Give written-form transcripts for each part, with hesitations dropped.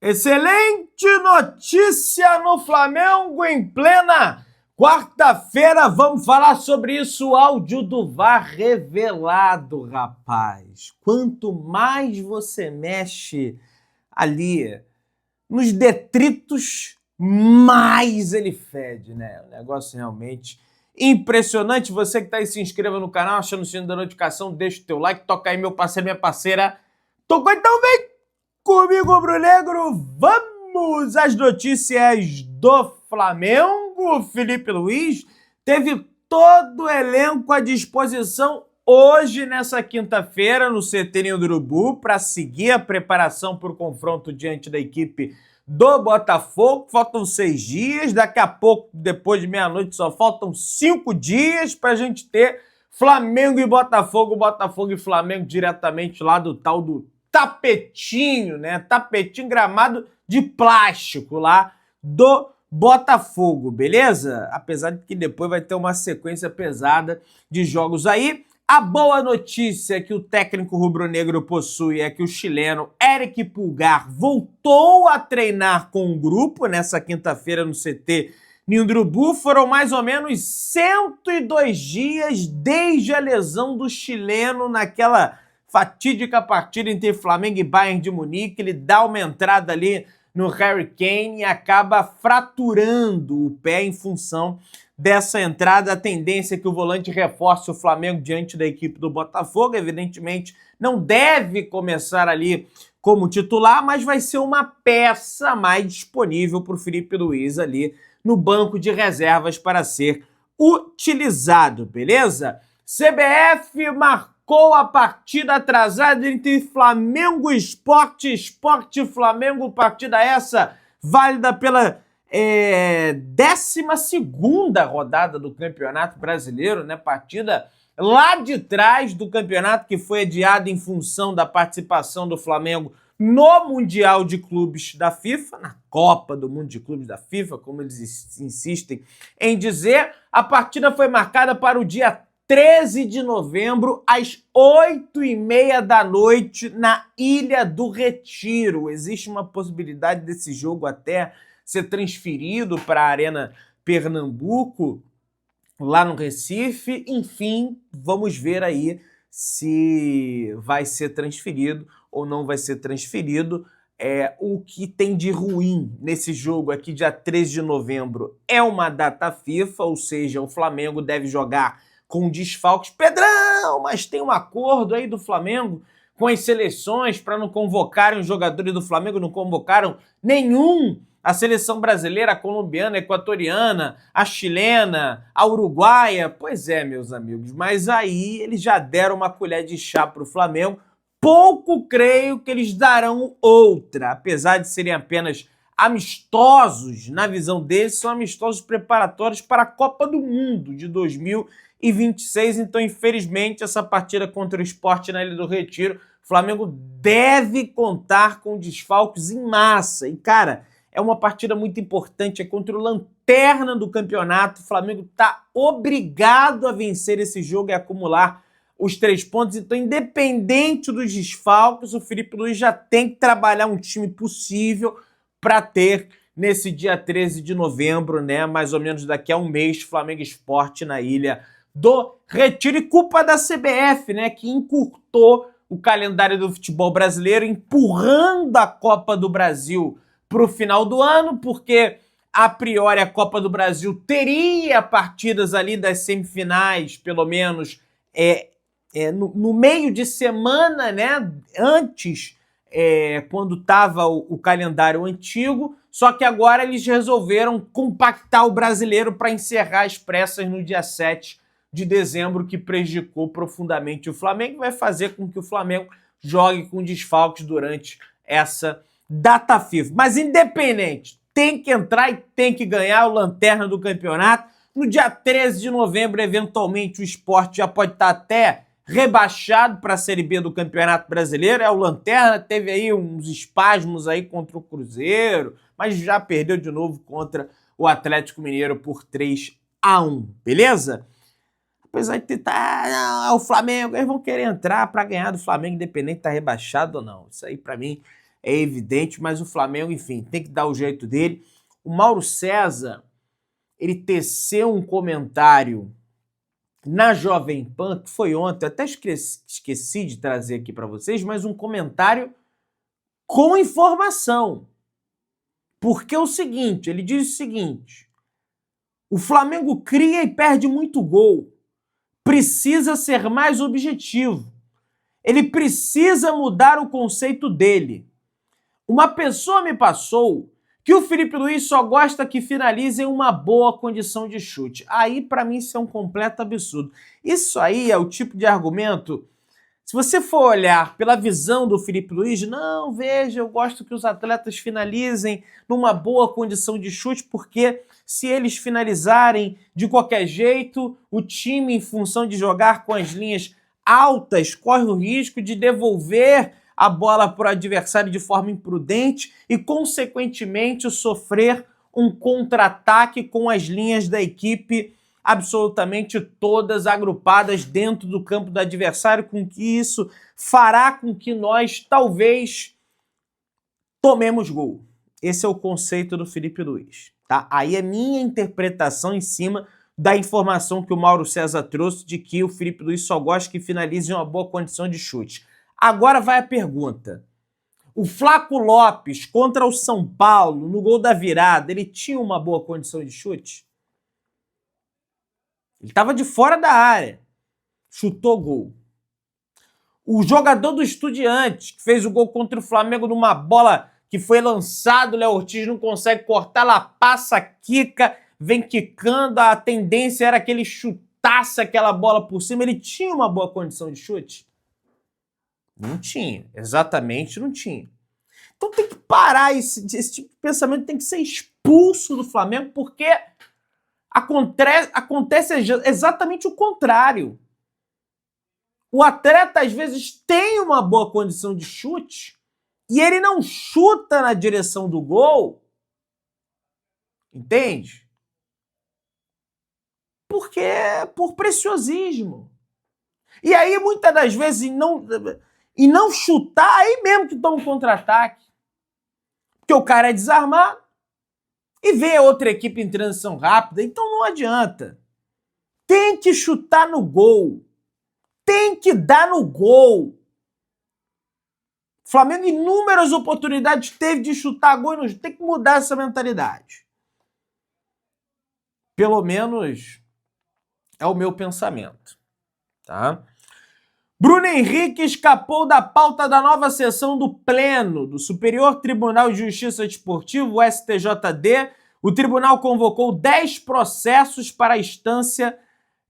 Excelente notícia no Flamengo em plena quarta-feira. Vamos falar sobre isso. O áudio do VAR revelado, rapaz. Quanto mais você mexe ali nos detritos, mais ele fede, né? O negócio realmente impressionante. Você que tá aí, se inscreva no canal, achando o sininho da notificação, deixa o teu like, toca aí, meu parceiro, minha parceira. Tocou, então vem comigo, rubro-negro. Vamos às notícias do Flamengo. Felipe Luiz teve todo o elenco à disposição hoje, nessa quinta-feira, no CT Ninho do Urubu, para seguir a preparação para o confronto diante da equipe do Botafogo. Faltam 6 dias, daqui a pouco, depois de meia-noite, só faltam 5 dias para a gente ter Flamengo e Botafogo, Botafogo e Flamengo diretamente lá do tal do tapetinho, né? Tapetinho, gramado de plástico lá do Botafogo, beleza? Apesar de que depois vai ter uma sequência pesada de jogos aí. A boa notícia que o técnico rubro-negro possui é que o chileno Eric Pulgar voltou a treinar com o grupo nessa quinta-feira no CT Ninho do Urubu. Foram mais ou menos 102 dias desde a lesão do chileno naquela fatídica partida entre Flamengo e Bayern de Munique. Ele dá uma entrada ali no Harry Kane e acaba fraturando o pé em função dessa entrada. A tendência é que o volante reforce o Flamengo diante da equipe do Botafogo. Evidentemente, não deve começar ali como titular, mas vai ser uma peça mais disponível para o Felipe Luiz ali no banco de reservas para ser utilizado, beleza? CBF marcou a partida atrasada entre Flamengo e Sport, Sport e Flamengo, partida essa válida pela 12ª rodada do Campeonato Brasileiro, né? Partida lá de trás do campeonato, que foi adiada em função da participação do Flamengo no Mundial de Clubes da FIFA, na Copa do Mundo de Clubes da FIFA, como eles insistem em dizer. A partida foi marcada para o dia 13 de novembro, às 8h30 da noite, na Ilha do Retiro. Existe uma possibilidade desse jogo até ser transferido para a Arena Pernambuco, lá no Recife. Enfim, vamos ver aí se vai ser transferido ou não vai ser transferido. O que tem de ruim nesse jogo aqui, dia 13 de novembro, é uma data FIFA, ou seja, o Flamengo deve jogar com desfalques. Pedrão, mas tem um acordo aí do Flamengo com as seleções para não convocarem os jogadores do Flamengo, não convocaram nenhum. A seleção brasileira, a colombiana, a equatoriana, a chilena, a uruguaia. Pois é, meus amigos, mas aí eles já deram uma colher de chá para o Flamengo. Pouco creio que eles darão outra, apesar de serem apenas amistosos, na visão deles, são amistosos preparatórios para a Copa do Mundo de 2026. Então, infelizmente, essa partida contra o Sport na Ilha do Retiro, o Flamengo deve contar com desfalques em massa. E, cara, é uma partida muito importante, é contra o lanterna do campeonato. O Flamengo está obrigado a vencer esse jogo e acumular os 3 pontos. Então, independente dos desfalques, o Felipe Luiz já tem que trabalhar um time possível para ter nesse dia 13 de novembro, né? Mais ou menos daqui a um mês, Flamengo e Sport na Ilha do Retiro. E culpa da CBF, né? Que encurtou o calendário do futebol brasileiro, empurrando a Copa do Brasil para o final do ano, porque a priori a Copa do Brasil teria partidas ali das semifinais, pelo menos no meio de semana, né? Antes, quando estava o calendário antigo, só que agora eles resolveram compactar o brasileiro para encerrar as pressas no dia 7 de dezembro, que prejudicou profundamente o Flamengo e vai fazer com que o Flamengo jogue com desfalques durante essa data FIFA. Mas independente, tem que entrar e tem que ganhar o lanterna do campeonato. No dia 13 de novembro, eventualmente, o Sport já pode estar até rebaixado para a Série B do Campeonato Brasileiro. O lanterna teve aí uns espasmos aí contra o Cruzeiro, mas já perdeu de novo contra o Atlético Mineiro por 3-1, beleza? Apesar de o Flamengo, eles vão querer entrar para ganhar do Flamengo, independente de estar rebaixado ou não. Isso aí, para mim, é evidente, mas o Flamengo, enfim, tem que dar o jeito dele. O Mauro César, ele teceu um comentário na Jovem Pan, que foi ontem, até esqueci de trazer aqui para vocês, mas um comentário com informação. Porque é o seguinte, ele diz o seguinte: o Flamengo cria e perde muito gol. Precisa ser mais objetivo. Ele precisa mudar o conceito dele. Uma pessoa me passou que o Felipe Luiz só gosta que finalize em uma boa condição de chute. Aí, para mim, isso é um completo absurdo. Isso aí é o tipo de argumento. Se você for olhar pela visão do Felipe Luiz, não, veja, eu gosto que os atletas finalizem numa boa condição de chute, porque se eles finalizarem de qualquer jeito, o time, em função de jogar com as linhas altas, corre o risco de devolver a bola para o adversário de forma imprudente e, consequentemente, sofrer um contra-ataque com as linhas da equipe absolutamente todas agrupadas dentro do campo do adversário, com que isso fará com que nós, talvez, tomemos gol. Esse é o conceito do Felipe Luiz, tá? Aí é minha interpretação em cima da informação que o Mauro César trouxe de que o Felipe Luiz só gosta que finalize em uma boa condição de chute. Agora vai a pergunta. O Flaco Lopes contra o São Paulo, no gol da virada, ele tinha uma boa condição de chute? Ele estava de fora da área. Chutou gol. O jogador do Estudiantes, que fez o gol contra o Flamengo numa bola que foi lançada, o Léo Ortiz não consegue cortar, ela passa, quica, vem quicando, a tendência era que ele chutasse aquela bola por cima. Ele tinha uma boa condição de chute? Não tinha, exatamente não tinha. Então tem que parar, esse tipo de pensamento tem que ser expulso do Flamengo, porque acontece exatamente o contrário. O atleta às vezes tem uma boa condição de chute e ele não chuta na direção do gol, entende? Porque por preciosismo. E aí muitas das vezes e não chutar, aí mesmo que toma um contra-ataque. Porque o cara é desarmado e vê outra equipe em transição rápida, então não adianta. Tem que chutar no gol. Tem que dar no gol. O Flamengo inúmeras oportunidades teve de chutar gol e não tem que mudar essa mentalidade. Pelo menos é o meu pensamento, tá? Bruno Henrique escapou da pauta da nova sessão do Pleno do Superior Tribunal de Justiça Desportivo, o STJD. O tribunal convocou 10 processos para a instância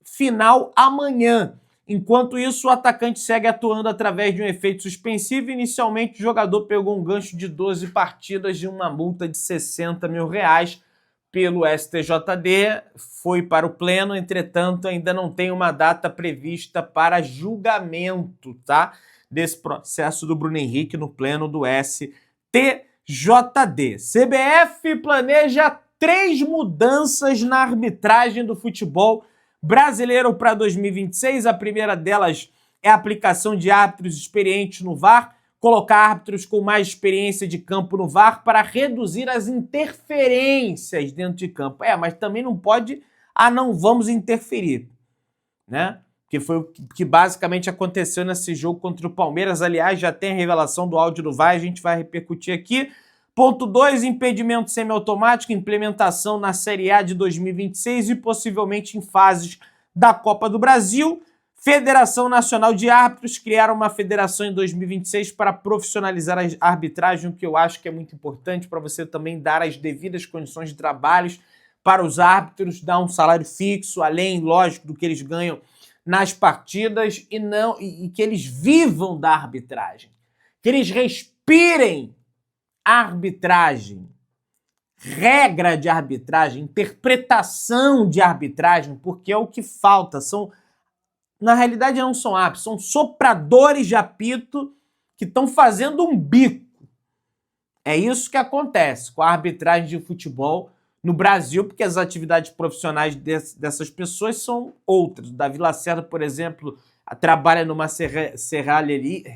final amanhã. Enquanto isso, o atacante segue atuando através de um efeito suspensivo. Inicialmente, o jogador pegou um gancho de 12 partidas e uma multa de R$60 mil pelo STJD. Foi para o Pleno, entretanto, ainda não tem uma data prevista para julgamento, tá? Desse processo do Bruno Henrique no Pleno do STJD. CBF planeja 3 mudanças na arbitragem do futebol brasileiro para 2026. A primeira delas é a aplicação de árbitros experientes no VAR, colocar árbitros com mais experiência de campo no VAR para reduzir as interferências dentro de campo. Mas também não pode, não vamos interferir, né? Que foi o que basicamente aconteceu nesse jogo contra o Palmeiras. Aliás, já tem a revelação do áudio do VAR, a gente vai repercutir aqui. Ponto 2, impedimento semiautomático, implementação na Série A de 2026 e possivelmente em fases da Copa do Brasil. Federação Nacional de Árbitros, criaram uma federação em 2026 para profissionalizar a arbitragem, o que eu acho que é muito importante para você também dar as devidas condições de trabalho para os árbitros, dar um salário fixo, além, lógico, do que eles ganham nas partidas e que eles vivam da arbitragem, que eles respirem arbitragem, regra de arbitragem, interpretação de arbitragem, porque é o que falta. Na realidade não são árbitros, são sopradores de apito que estão fazendo um bico. É isso que acontece com a arbitragem de futebol no Brasil, porque as atividades profissionais dessas pessoas são outras. O Davi Lacerda, por exemplo, trabalha numa serralheria.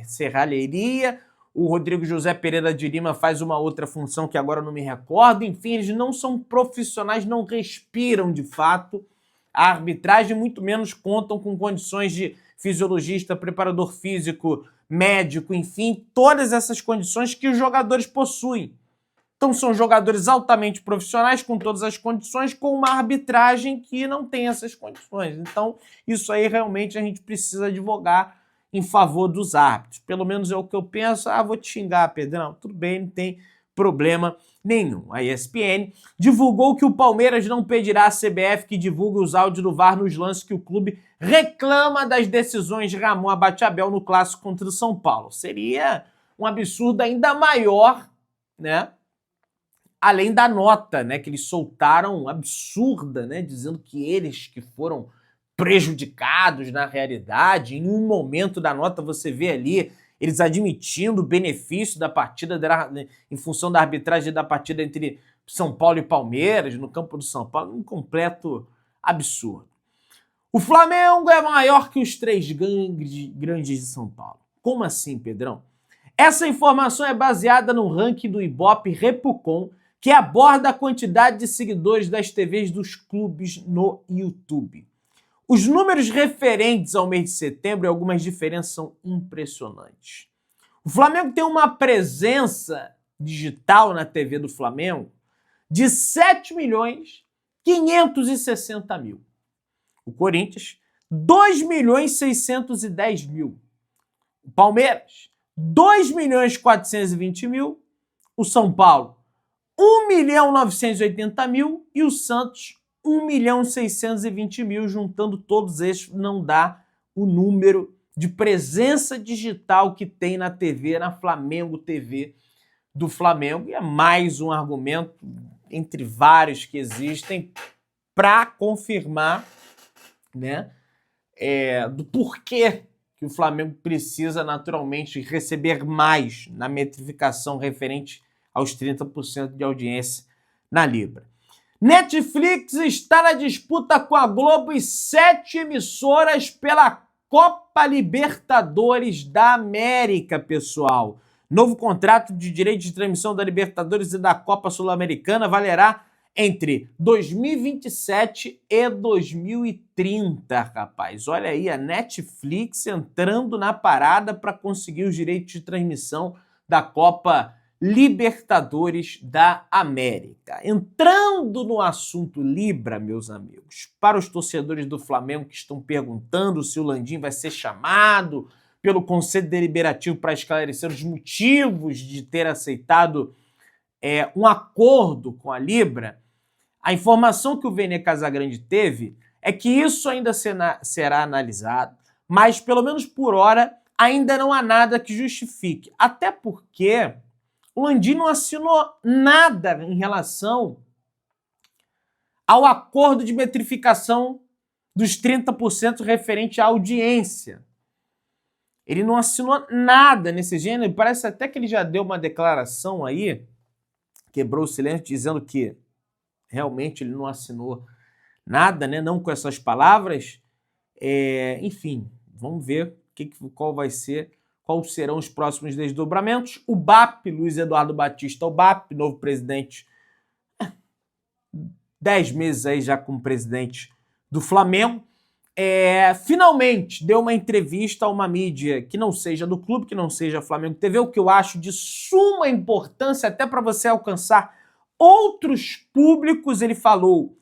o Rodrigo José Pereira de Lima faz uma outra função que agora eu não me recordo. Enfim, eles não são profissionais, não respiram de fato a arbitragem, muito menos contam com condições de fisiologista, preparador físico, médico, enfim, todas essas condições que os jogadores possuem. Então são jogadores altamente profissionais, com todas as condições, com uma arbitragem que não tem essas condições. Então isso aí realmente a gente precisa advogar em favor dos árbitros. Pelo menos é o que eu penso. Vou te xingar, Pedrão. Tudo bem, não tem problema nenhum. A ESPN divulgou que o Palmeiras não pedirá à CBF que divulgue os áudios do VAR nos lances que o clube reclama das decisões de Ramon Abateabel no clássico contra o São Paulo. Seria um absurdo ainda maior, né? Além da nota, né, que eles soltaram, absurda, né, dizendo que eles que foram prejudicados na realidade. Em um momento da nota você vê ali eles admitindo o benefício da partida em função da arbitragem da partida entre São Paulo e Palmeiras, no campo do São Paulo, um completo absurdo. O Flamengo é maior que os 3 grandes de São Paulo. Como assim, Pedrão? Essa informação é baseada no ranking do Ibope Repucon, que aborda a quantidade de seguidores das TVs dos clubes no YouTube. Os números referentes ao mês de setembro e algumas diferenças são impressionantes. O Flamengo tem uma presença digital na TV do Flamengo de 7.560.000. O Corinthians, 2.610.000. O Palmeiras, 2.420.000. O São Paulo, 1.980.000. E o Santos, 1.620.000, juntando todos esses, não dá o número de presença digital que tem na TV, na Flamengo TV do Flamengo. E é mais um argumento, entre vários que existem, para confirmar, né, do porquê que o Flamengo precisa naturalmente receber mais na metrificação referente aos 30% de audiência na Libra. Netflix está na disputa com a Globo e 7 emissoras pela Copa Libertadores da América, pessoal. Novo contrato de direito de transmissão da Libertadores e da Copa Sul-Americana valerá entre 2027 e 2030, rapaz. Olha aí, a Netflix entrando na parada para conseguir os direitos de transmissão da Copa Libertadores da América. Entrando no assunto Libra, meus amigos, para os torcedores do Flamengo que estão perguntando se o Landim vai ser chamado pelo Conselho Deliberativo para esclarecer os motivos de ter aceitado um acordo com a Libra, a informação que o Vene Casagrande teve é que isso ainda será analisado, mas pelo menos por hora ainda não há nada que justifique. Até porque o Landim não assinou nada em relação ao acordo de metrificação dos 30% referente à audiência. Ele não assinou nada nesse gênero. Parece até que ele já deu uma declaração aí, quebrou o silêncio, dizendo que realmente ele não assinou nada, né? Não com essas palavras. Enfim, vamos ver quais serão os próximos desdobramentos. O BAP, Luiz Eduardo Batista, o BAP, novo presidente, 10 meses aí já como presidente do Flamengo, finalmente deu uma entrevista a uma mídia que não seja do clube, que não seja Flamengo TV, o que eu acho de suma importância até para você alcançar outros públicos. Ele falou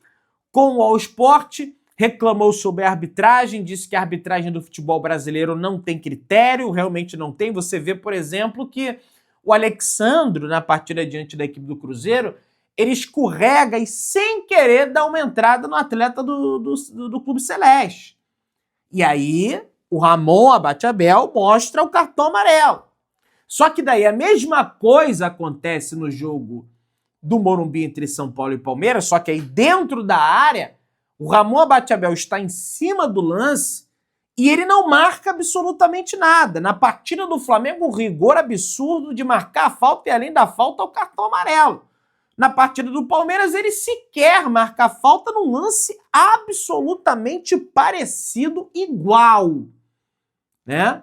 com o All Sport, reclamou sobre a arbitragem, disse que a arbitragem do futebol brasileiro não tem critério, realmente não tem. Você vê, por exemplo, que o Alexandro, na partida diante da equipe do Cruzeiro, ele escorrega e, sem querer, dá uma entrada no atleta do Clube Celeste. E aí, o Ramon Abateabel mostra o cartão amarelo. Só que daí a mesma coisa acontece no jogo do Morumbi entre São Paulo e Palmeiras, só que aí dentro da área, o Ramon Abateabel está em cima do lance e ele não marca absolutamente nada. Na partida do Flamengo, um rigor absurdo de marcar a falta e, além da falta, o cartão amarelo. Na partida do Palmeiras, ele sequer marca a falta num lance absolutamente parecido, igual, né?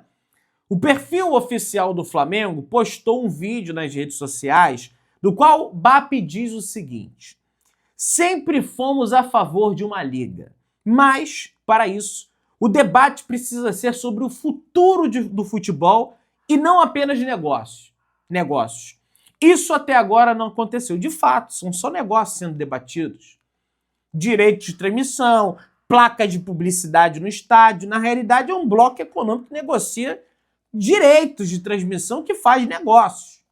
O perfil oficial do Flamengo postou um vídeo nas redes sociais do qual BAP diz o seguinte: sempre fomos a favor de uma liga, mas, para isso, o debate precisa ser sobre o futuro do futebol e não apenas de negócios. Isso até agora não aconteceu. De fato, são só negócios sendo debatidos. Direito de transmissão, placa de publicidade no estádio. Na realidade, é um bloco econômico que negocia direitos de transmissão que faz negócios.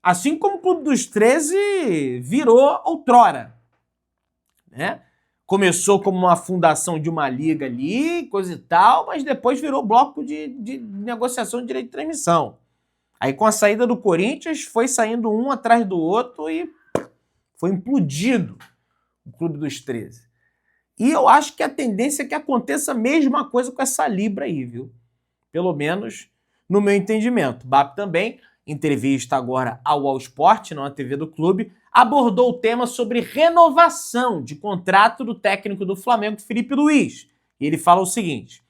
Assim como o Clube dos 13 virou outrora, né? Começou como uma fundação de uma liga ali, coisa e tal, mas depois virou bloco de negociação de direito de transmissão. Aí com a saída do Corinthians, foi saindo um atrás do outro e foi implodido o Clube dos 13. E eu acho que a tendência é que aconteça a mesma coisa com essa Libra aí, viu? Pelo menos no meu entendimento. BAP também, entrevista agora ao All Sport, na TV do clube, abordou o tema sobre renovação de contrato do técnico do Flamengo, Felipe Luiz. E ele fala o seguinte: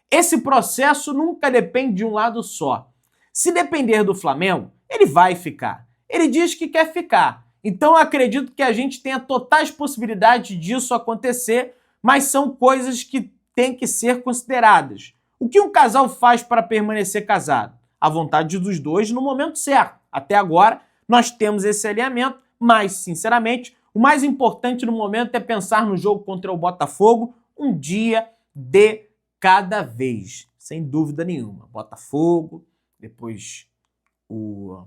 esse processo nunca depende de um lado só. Se depender do Flamengo, ele vai ficar. Ele diz que quer ficar. Então eu acredito que a gente tenha totais possibilidades disso acontecer, mas são coisas que têm que ser consideradas. O que um casal faz para permanecer casado? A vontade dos dois no momento certo. Até agora, nós temos esse alinhamento, mas, sinceramente, o mais importante no momento é pensar no jogo contra o Botafogo um dia de cada vez. Sem dúvida nenhuma. Botafogo, depois o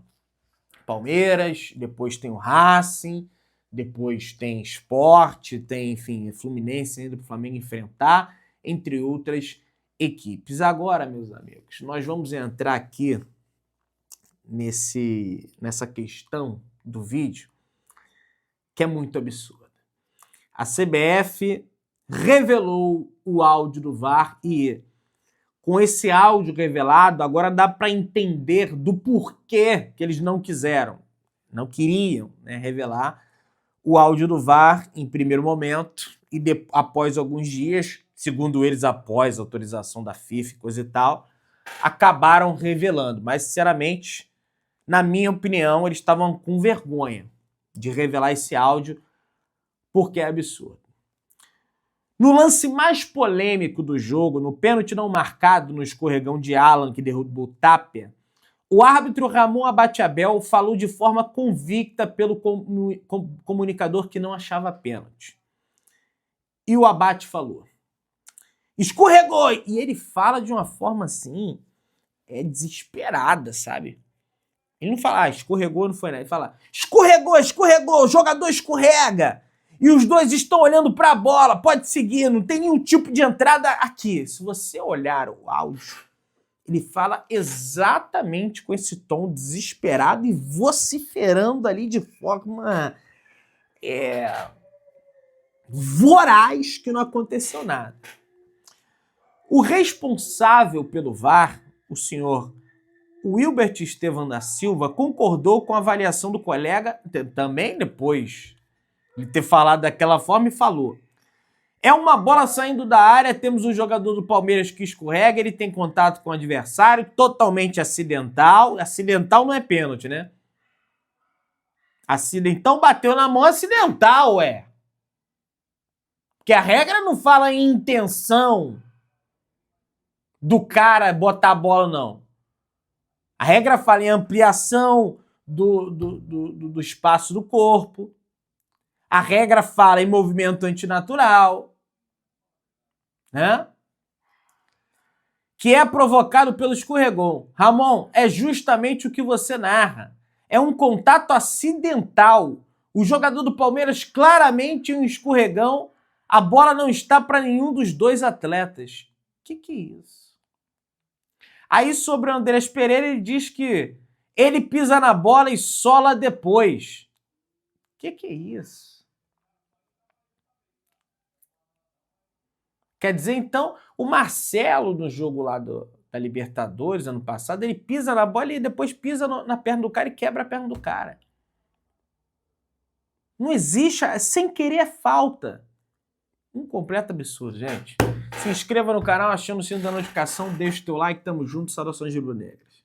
Palmeiras, depois tem o Racing, depois tem Sport, tem, enfim, Fluminense ainda para o Flamengo enfrentar, entre outras equipes. Agora, meus amigos, nós vamos entrar aqui nessa questão do vídeo, que é muito absurda. A CBF revelou o áudio do VAR e, com esse áudio revelado, agora dá para entender do porquê que eles não queriam, né, revelar o áudio do VAR em primeiro momento e após alguns dias, segundo eles, após a autorização da FIFA e coisa e tal, acabaram revelando. Mas, sinceramente, na minha opinião, eles estavam com vergonha de revelar esse áudio, porque é absurdo. No lance mais polêmico do jogo, no pênalti não marcado no escorregão de Alan, que derrubou o Tapia, o árbitro Ramon Abate-Abel falou de forma convicta pelo comunicador que não achava pênalti. E o Abate falou: escorregou! E ele fala de uma forma assim, desesperada, sabe? Ele não fala, escorregou, não foi nada. Ele fala, escorregou, o jogador escorrega. E os dois estão olhando para a bola, pode seguir, não tem nenhum tipo de entrada aqui. Se você olhar o áudio, ele fala exatamente com esse tom desesperado e vociferando ali de forma voraz que não aconteceu nada. O responsável pelo VAR, o senhor Wilbert Estevam da Silva, concordou com a avaliação do colega, também depois de ter falado daquela forma, e falou: é uma bola saindo da área, temos um jogador do Palmeiras que escorrega, ele tem contato com o adversário, totalmente acidental. Acidental não é pênalti, né? Então bateu na mão, acidental, Porque a regra não fala em intenção do cara botar a bola, não. A regra fala em ampliação do espaço do corpo. A regra fala em movimento antinatural, né? Que é provocado pelo escorregão. Ramon, é justamente o que você narra. É um contato acidental. O jogador do Palmeiras claramente um escorregão. A bola não está para nenhum dos dois atletas. Que é isso? Aí sobre o Andrés Pereira, ele diz que ele pisa na bola e sola depois. Que é isso? Quer dizer, então, o Marcelo, no jogo lá da Libertadores, ano passado, ele pisa na bola e depois pisa na perna do cara e quebra a perna do cara. Não existe, sem querer é falta. Um completo absurdo, gente. Se inscreva no canal, acione o sino da notificação, deixa o teu like, tamo junto, saudações rubro-negras.